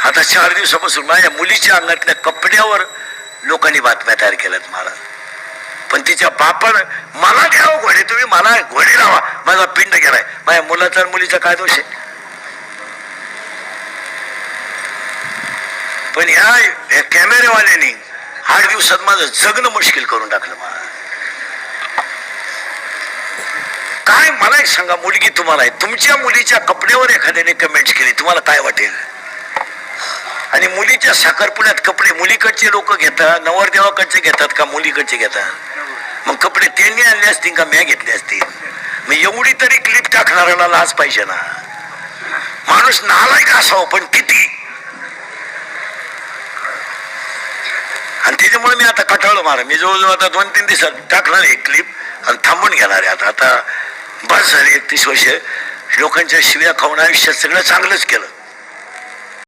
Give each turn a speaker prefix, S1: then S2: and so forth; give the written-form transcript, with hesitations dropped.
S1: आता 4 दिवसापासून माझ्या मुलीच्या अंगातल्या कपड्यावर लोकांनी बातम्या तयार केल्यात मला. पण तिच्या बापानं मला द्यावं घोडे, तुम्ही मला घोडे लावा, माझा पिंड गेलाय. माझ्या मुलाचा मुलीचा काय दोष आहे? पण ह्या कॅमेरेवाल्यांनी 8 दिवसात माझं जगणं मुश्किल करून टाकलं. मला काय, मला एक सांगा, मुलगी तुम्हाला आहे, तुमच्या मुलीच्या कपड्यावर एखाद्याने कमेंट्स केली, तुम्हाला काय वाटेल? आणि मुलीच्या साखरपुड्यात कपडे मुलीकडचे लोक घेतात, नवरदेवाकडचे घेतात का मुलीकडचे घेतात? मग कपडे त्यांनी आणले असतील का म्या घेतले असतील? मग एवढी तरी क्लिप टाकणाऱ्याला लाज पाहिजे ना. माणूस नालायक असावं, पण किती. आणि त्याच्यामुळे मी आता कटाळलो मारा. मी जवळजवळ आता 2-3 दिवसात टाकणार एक क्लिप आणि थांबून घेणार आहे. आता बस झाली 31 वर्ष लोकांच्या शिव्या खाऊन आयुष्यात सगळं चांगलंच केलं.